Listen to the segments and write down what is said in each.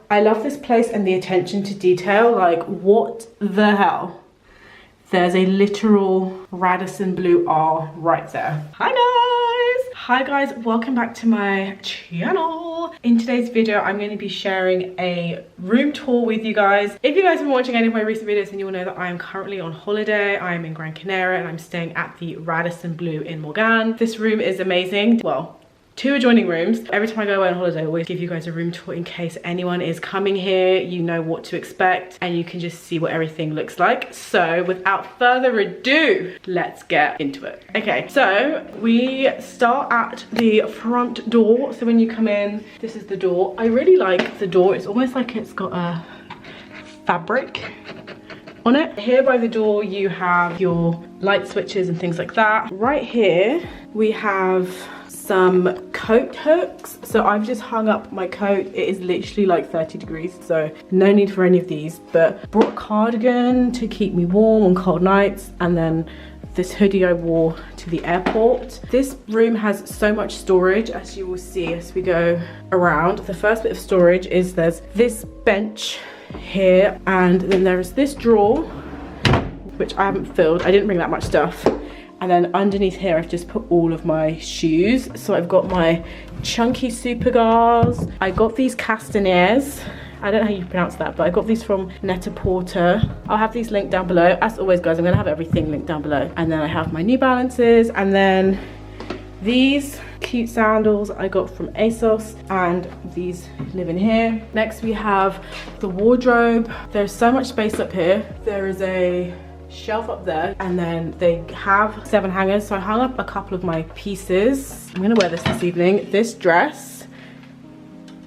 I love this place and the attention to detail. Like, what the hell? There's a literal Radisson Blu R right there. Hi guys! Hi guys, welcome back to my channel. In today's video, I'm going to be sharing a room tour with you guys. If you guys have been watching any of my recent videos, then you will know that I am currently on holiday. I am in Gran Canaria and I'm staying at the Radisson Blu in Mogan. This room is amazing. Well, 2 adjoining rooms. Every time I go away on holiday, I always give you guys a room tour in case anyone is coming here. You know what to expect and you can just see what everything looks like. So without further ado, let's get into it. Okay, so we start at the front door. So when you come in, this is the door. I really like the door. It's almost like it's got a fabric on it. Here by the door, you have your light switches and things like that. Right here, we have some coat hooks. So I've just hung up my coat. It is literally like 30 degrees, so no need for any of these, but brought a cardigan to keep me warm on cold nights, and then this hoodie I wore to the airport. This room has so much storage, as you will see as we go around. The first bit of storage is there's this bench here, and then there is this drawer, which I haven't filled. I didn't bring that much stuff. And then underneath here, I've just put all of my shoes. So I've got my chunky Supergars. I got these Castaneers. I don't know how you pronounce that, but I got these from Net-a-Porter. I'll have these linked down below. As always, guys, I'm gonna have everything linked down below. And then I have my New Balances, and then these cute sandals I got from ASOS, and these live in here. Next, we have the wardrobe. There's so much space up here. There is a shelf up there, and then they have 7 hangers, so I hung up a couple of my pieces. I'm gonna wear this evening. This dress,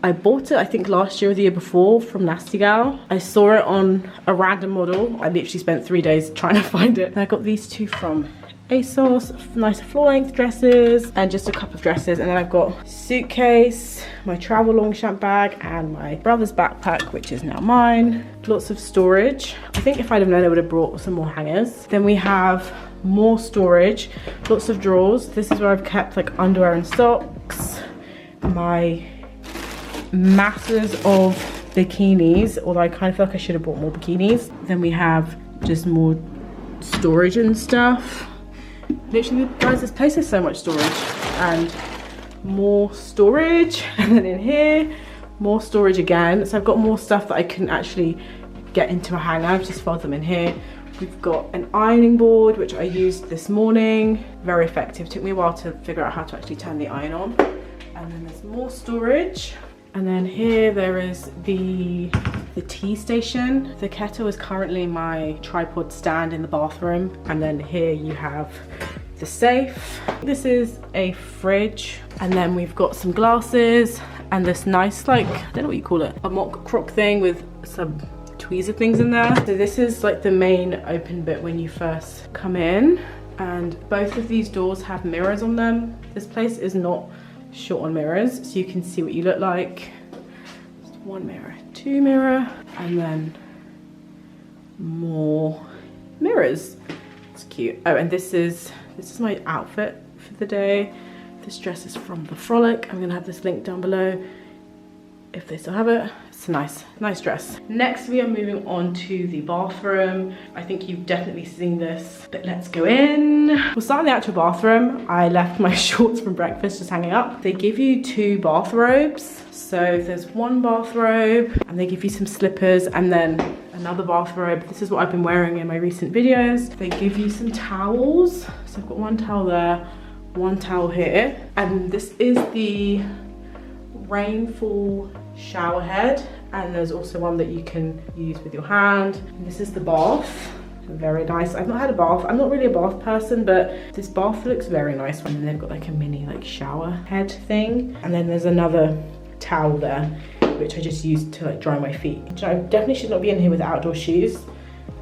I bought it I think last year or the year before from Nasty Gal. I saw it on a random model. I literally spent 3 days trying to find it. And I got these 2 from ASOS, nice floor-length dresses, and just a couple of dresses. And then I've got suitcase, my travel Longchamp bag, and my brother's backpack, which is now mine. Lots of storage. I think if I'd have known, I would have brought some more hangers. Then we have more storage, lots of drawers. This is where I've kept like underwear and socks, my masses of bikinis, although I kind of feel like I should have bought more bikinis. Then we have just more storage and stuff. Literally, guys, this place has so much storage, and more storage, and then in here more storage again. So I've got more stuff that I couldn't actually get into a hanger. I've just filed them in here. We've got an ironing board, which I used this morning. Very effective. Took me a while to figure out how to actually turn the iron on. And then there's more storage. And then here there is the tea station. The kettle is currently my tripod stand in the bathroom. And then here you have the safe. This is a fridge. And then we've got some glasses and this nice, like, I don't know what you call it, a mock crock thing with some tweezer things in there. So this is like the main open bit when you first come in. And both of these doors have mirrors on them. This place is not short on mirrors, so you can see what you look like. Just 1 mirror, 2 mirror, and then more mirrors. It's cute. Oh, and this is my outfit for the day. This dress is from The Frolic. I'm gonna have this link down below if they still have it. It's a nice dress. Next, we are moving on to the bathroom. I think you've definitely seen this, but let's go in. We'll start in the actual bathroom. I left my shorts from breakfast just hanging up. They give you 2 bathrobes. So there's 1 bathrobe, and they give you some slippers, and then another bathrobe. This is what I've been wearing in my recent videos. They give you some towels. So I've got 1 towel there, 1 towel here. And this is the rainfall shower head, and there's also one that you can use with your hand. And this is the bath. Very nice. I've not had a bath. I'm not really a bath person, but this bath looks very nice. And they've got like a mini like shower head thing. And then there's another towel there, which I just used to like dry my feet. I definitely should not be in here with outdoor shoes.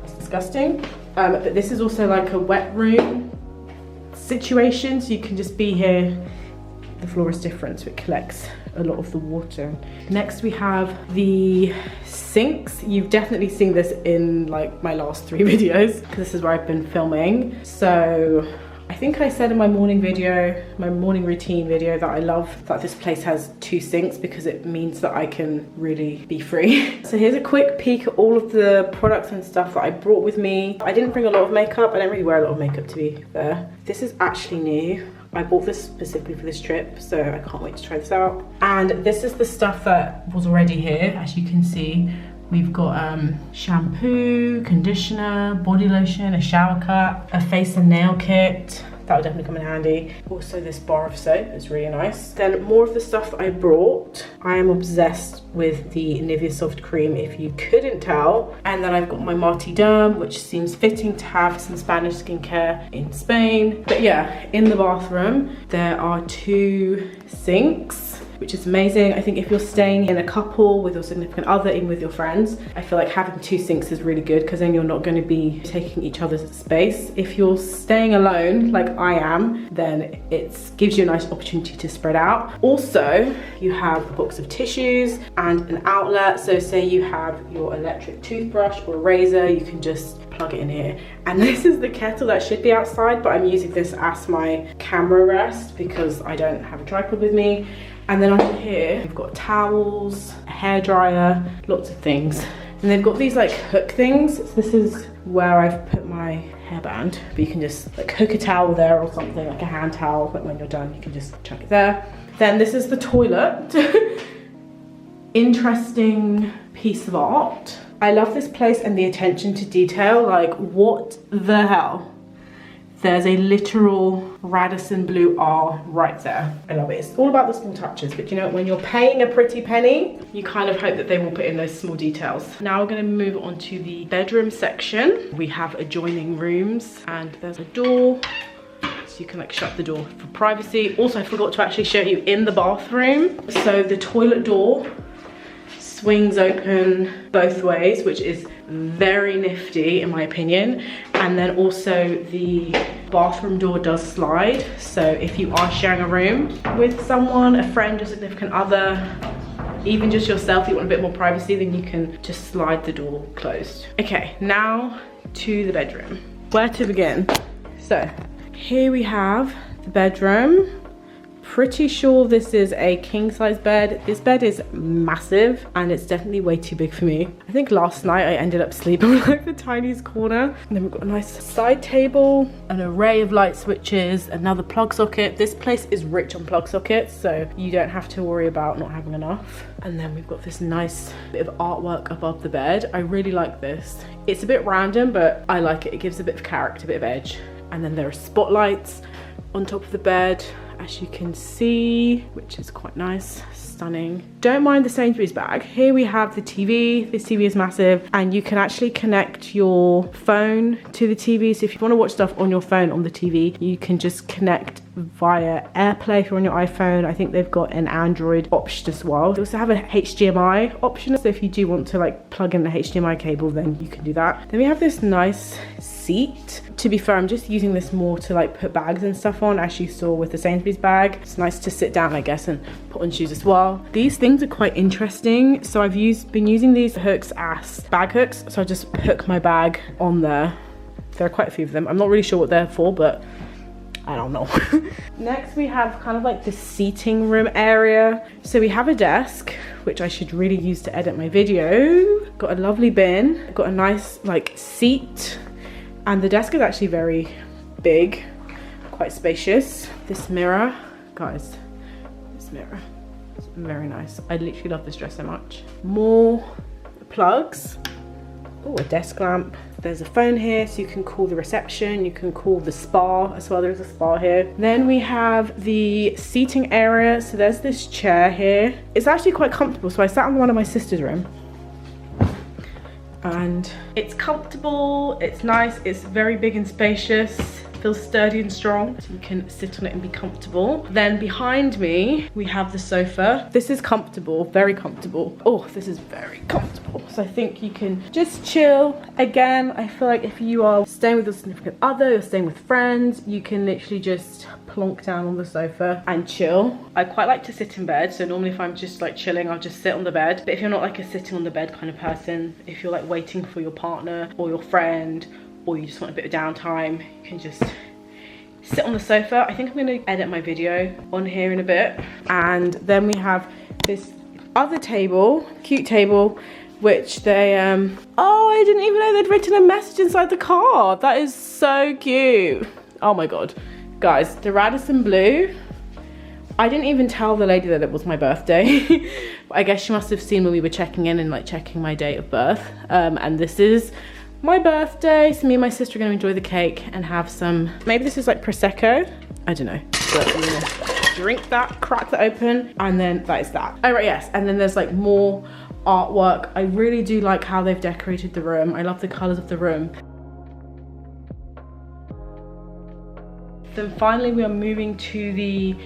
It's disgusting. But this is also like a wet room situation, so you can just be here. The floor is different, so it collects a lot of the water. Next, we have the sinks. You've definitely seen this in like my last 3 videos, because this is where I've been filming. So I think I said in my morning video, my morning routine video, that I love that this place has 2 sinks because it means that I can really be free. So here's a quick peek at all of the products and stuff that I brought with me. I didn't bring a lot of makeup. I don't really wear a lot of makeup, to be fair. This is actually new. I bought this specifically for this trip, so I can't wait to try this out. And this is the stuff that was already here. As you can see, we've got shampoo, conditioner, body lotion, a shower cap, a face and nail kit. That would definitely come in handy. Also this bar of soap is really nice. Then more of the stuff that I brought. I am obsessed with the Nivea Soft Cream, if you couldn't tell. And then I've got my Marty Derm, which seems fitting to have some Spanish skincare in Spain. But yeah, in the bathroom, there are 2 sinks, which is amazing. I think if you're staying in a couple with your significant other, even with your friends, I feel like having 2 sinks is really good because then you're not going to be taking each other's space. If you're staying alone, like I am, then it gives you a nice opportunity to spread out. Also, you have a box of tissues and an outlet. So say you have your electric toothbrush or razor, you can just plug it in here. And this is the kettle that should be outside, but I'm using this as my camera rest because I don't have a tripod with me. And then under here, we've got towels, a hairdryer, lots of things. And they've got these like hook things. So this is where I've put my hairband, but you can just like hook a towel there or something, like a hand towel, but when you're done, you can just chuck it there. Then this is the toilet. Interesting piece of art. I love this place and the attention to detail. Like, what the hell? There's a literal Radisson Blu R right there. I love it. It's all about the small touches, but you know, when you're paying a pretty penny, you kind of hope that they will put in those small details. Now we're going to move on to the bedroom section. We have adjoining rooms and there's a door, so you can like shut the door for privacy. Also, I forgot to actually show you in the bathroom. So the toilet door swings open both ways, which is very nifty in my opinion. And then also the bathroom door does slide, so if you are sharing a room with someone, a friend or significant other, even just yourself, you want a bit more privacy, then you can just slide the door closed. Okay, now to the bedroom. Where to begin? So here we have the bedroom. Pretty sure this is a king size bed. This bed is massive and it's definitely way too big for me. I think last night I ended up sleeping on like the tiniest corner. And then we've got a nice side table, an array of light switches, another plug socket. This place is rich on plug sockets, so you don't have to worry about not having enough. And then we've got this nice bit of artwork above the bed. I really like this. It's a bit random, but I like it. It gives a bit of character, a bit of edge. And then there are spotlights on top of the bed, as you can see, which is quite nice, stunning. Don't mind the Sainsbury's bag. Here we have the TV. This TV is massive and you can actually connect your phone to the TV. So if you want to watch stuff on your phone on the TV, you can just connect via AirPlay if you're on your iPhone. I think they've got an Android option as well. They also have a HDMI option, so if you do want to like plug in the HDMI cable, then you can do that. Then we have this nice seat. To be fair, I'm just using this more to like put bags and stuff on, as you saw with the Sainsbury's bag. It's nice to sit down, I guess, and put on shoes as well. These things are quite interesting. So I've been using these hooks as bag hooks. So I just hook my bag on there. There are quite a few of them. I'm not really sure what they're for, but I don't know. Next we have kind of like the seating room area. So we have a desk, which I should really use to edit my video. Got a lovely bin, got a nice like seat, and the desk is actually very big, quite spacious. This mirror, guys, this mirror is very nice. I literally love this dress so much. More plugs. Oh, a desk lamp. There's a phone here, so you can call the reception, you can call the spa as well. There's a spa here. Then we have the seating area. So there's this chair here. It's actually quite comfortable. So I sat in one of my sister's room and it's comfortable, it's nice, it's very big and spacious. Feels sturdy and strong, so you can sit on it and be comfortable. Then behind me we have the sofa. This is comfortable, very comfortable. Oh, this is very comfortable. So I think you can just chill. Again, I feel like if you are staying with your significant other, you're staying with friends, you can literally just plonk down on the sofa and chill. I quite like to sit in bed, so normally if I'm just like chilling, I'll just sit on the bed. But if you're not like a sitting on the bed kind of person, if you're like waiting for your partner or your friend, or you just want a bit of downtime, you can just sit on the sofa. I think I'm gonna edit my video on here in a bit. And then we have this other table, cute table, which they, oh, I didn't even know they'd written a message inside the card. That is so cute. Oh my God. Guys, the Radisson Blu, I didn't even tell the lady that it was my birthday. I guess she must have seen when we were checking in and like checking my date of birth. And this is my birthday. So me and my sister are gonna enjoy the cake and have some, maybe this is like Prosecco. I don't know, but I'm gonna drink that, crack that open, and then that is that. Oh right, yes, and then there's like more artwork. I really do like how they've decorated the room. I love the colors of the room. Then finally we are moving to the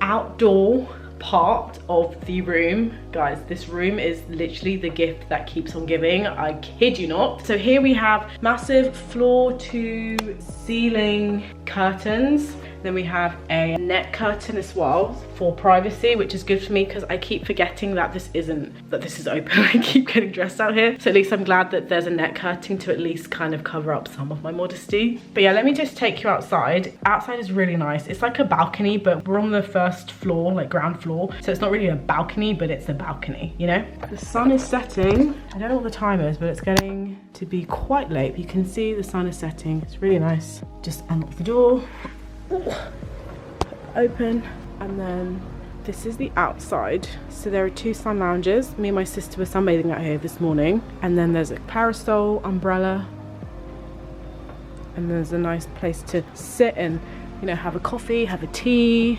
outdoor part of the room. Guys, this room is literally the gift that keeps on giving. I kid you not. So here we have massive floor to ceiling curtains. Then we have a net curtain as well for privacy, which is good for me because I keep forgetting that this is open. I keep getting dressed out here. So at least I'm glad that there's a net curtain to at least kind of cover up some of my modesty. But yeah, let me just take you outside. Outside is really nice. It's like a balcony, but we're on the first floor, like ground floor. So it's not really a balcony, but it's a balcony, you know? The sun is setting. I don't know what the time is, but it's getting to be quite late. You can see the sun is setting. It's really nice. Just unlock the door. Open, and then this is the outside. So there are two sun lounges. Me and my sister were sunbathing out here this morning, and then there's a parasol, umbrella, and there's a nice place to sit and, you know, have a coffee, have a tea,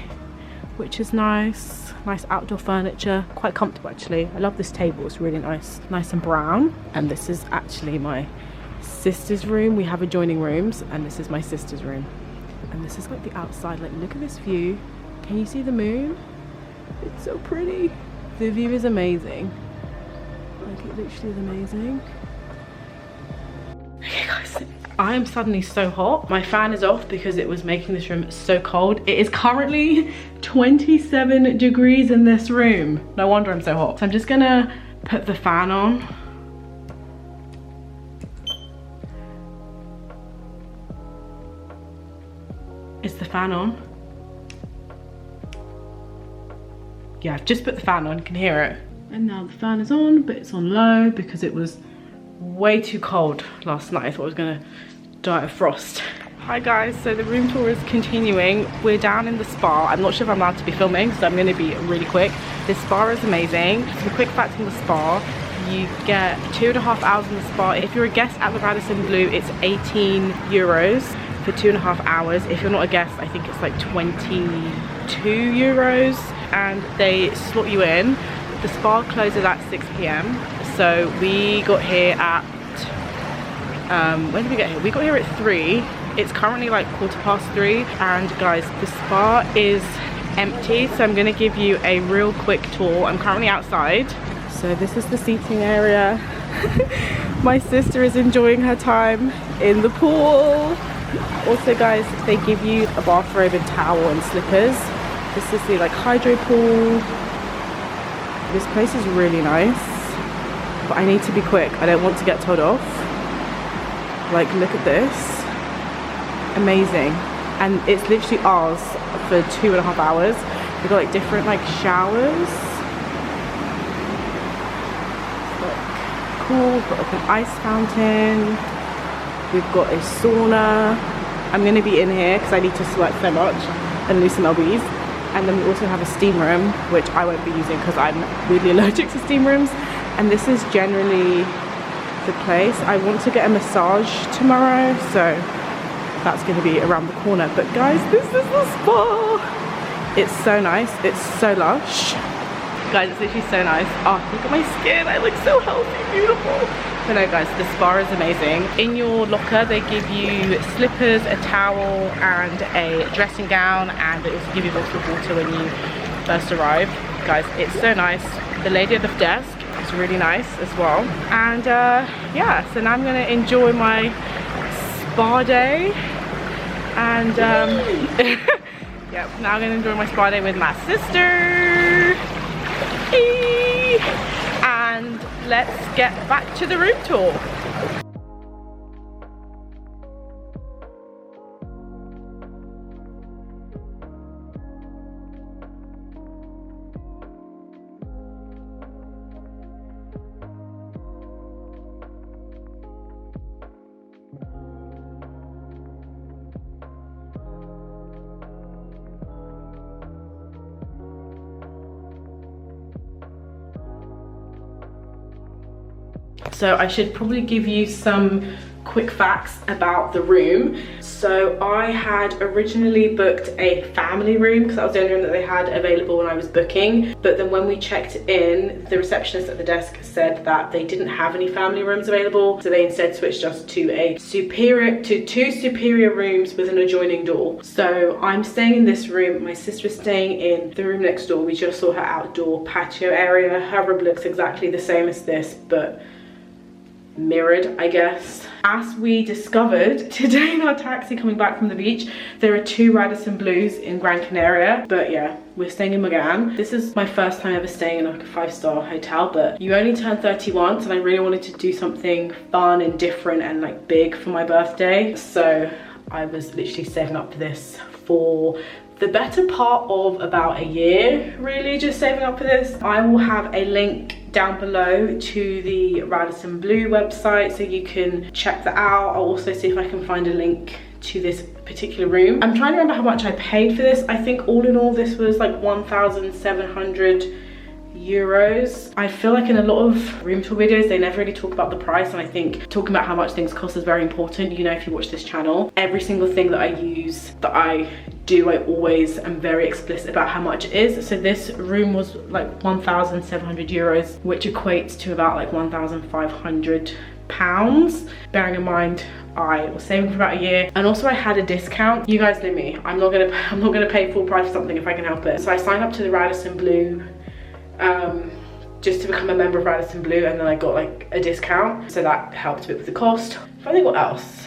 which is nice. Nice outdoor furniture, quite comfortable actually. I love this table, it's really nice and brown. And this is actually my sister's room. We have adjoining rooms, and this is my sister's room. And this is like the outside. Like, look at this view. Can you see the moon? It's so pretty. The view is amazing. Like, it literally is amazing. Okay guys, I am suddenly so hot. My fan is off because it was making this room so cold. It is currently 27 degrees in this room. No wonder I'm so hot. So I'm just gonna put the fan on. Is the fan on? Yeah, I've just put the fan on, you can hear it. And now the fan is on, but it's on low because it was way too cold last night. I thought I was gonna die of frost. Hi guys, so the room tour is continuing. We're down in the spa. I'm not sure if I'm allowed to be filming, so I'm gonna be really quick. This spa is amazing. Some quick facts on the spa. You get 2.5 hours in the spa. If you're a guest at the Radisson Blu, it's 18 euros. For 2.5 hours. If you're not a guest, I think it's like 22 euros, and they slot you in. The spa closes at 6 p.m. So we got here at when did we get here? We got here at 3. It's currently like 3:15, and guys, the spa is empty, so I'm gonna give you a real quick tour. I'm currently outside. So this is the seating area. My sister is enjoying her time in the pool. Also guys, they give you a bathrobe and towel and slippers. This is the like hydro pool. This place is really nice, but I need to be quick. I don't want to get told off. Like, look at this. Amazing. And it's literally ours for 2.5 hours. We've got like different like showers. Like, cool. We've got like an ice fountain. We've got a sauna. I'm gonna be in here because I need to sweat so much and lose some lbs. And then we also have a steam room, which I won't be using because I'm really allergic to steam rooms. And this is generally the place. I want to get a massage tomorrow, so that's gonna be around the corner. But guys, this is the spa. It's so nice, it's so lush. Guys, it's literally so nice. Oh, look at my skin, I look so healthy, beautiful. But no guys, the spa is amazing. In your locker, they give you slippers, a towel, and a dressing gown, and they also give you a bottle of water when you first arrive. Guys, it's so nice. The lady at the desk is really nice as well. And yeah, so now I'm gonna enjoy my spa day. And yeah, now I'm gonna enjoy my spa day with my sister. And let's get back to the room tour. So I should probably give you some quick facts about the room. So I had originally booked a family room because that was the only room that they had available when I was booking, but then when we checked in, the receptionist at the desk said that they didn't have any family rooms available, so they instead switched us to two superior rooms with an adjoining door. So I'm staying in this room, my sister's staying in the room next door. We just saw her outdoor patio area. Her room looks exactly the same as this, but mirrored, I guess. As we discovered today in our taxi coming back from the beach, there are 2 Radisson Blues in Gran Canaria, but yeah, we're staying in Mogan. This is my first time ever staying in like a 5-star hotel, but you only turn 30 once, and I really wanted to do something fun and different and like big for my birthday, so I was literally saving up for this for the better part of about a year, really just saving up for this. I will have a link down below to the Radisson Blu website so you can check that out. I'll also see if I can find a link to this particular room. I'm trying to remember how much I paid for this. I think all in all this was like 1,700 euros. I feel like in a lot of room tour videos they never really talk about the price, and I think talking about how much things cost is very important. You know, if you watch this channel, every single thing that I use, that I do, I always am very explicit about how much it is. So this room was like 1,700 euros, which equates to about like 1,500 pounds. Bearing in mind I was saving for about a year, and also I had a discount. You guys know me, I'm not gonna pay full price for something if I can help it. So I signed up to the Radisson Blu just to become a member of Radisson Blu, and then I got like a discount, so that helped a bit with the cost. I think what else?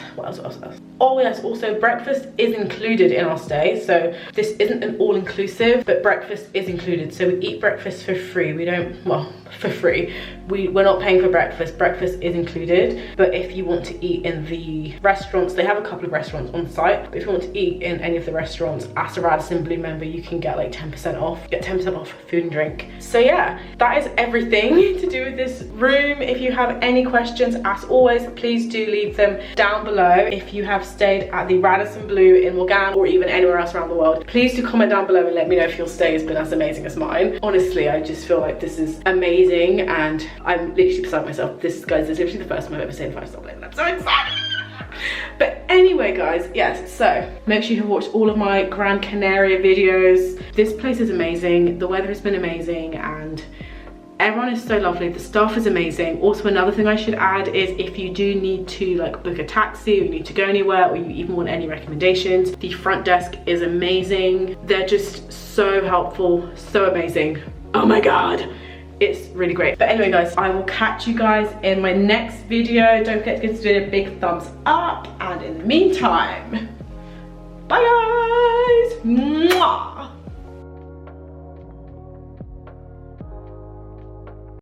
Oh yes, also breakfast is included in our stay, so this isn't an all-inclusive, but breakfast is included. So we eat breakfast for free. We don't, well, for free. We're not paying for breakfast. Breakfast is included, but if you want to eat in the restaurants, they have a couple of restaurants on site, but if you want to eat in any of the restaurants as a Radisson Blu member, you can get like 10% off. Get 10% off food and drink. So yeah, that is everything to do with this room. If you have any questions, as always, please do leave them down below. If you have stayed at the Radisson Blu in Mogan or even anywhere else around the world, please do comment down below and let me know if your stay has been as amazing as mine. Honestly, I just feel like this is amazing, and I'm literally beside myself. This, guys, is literally the first time I've ever stayed in a 5-star place, and I'm so excited. But anyway, guys, yes, so make sure you have watched all of my Gran Canaria videos. This place is amazing. The weather has been amazing, and everyone is so lovely. The staff is amazing. Also, another thing I should add is if you do need to like book a taxi, or you need to go anywhere, or you even want any recommendations, the front desk is amazing. They're just so helpful, so amazing. Oh my god, it's really great. But anyway, guys, I will catch you guys in my next video. Don't forget to give this video a big thumbs up, and in the meantime,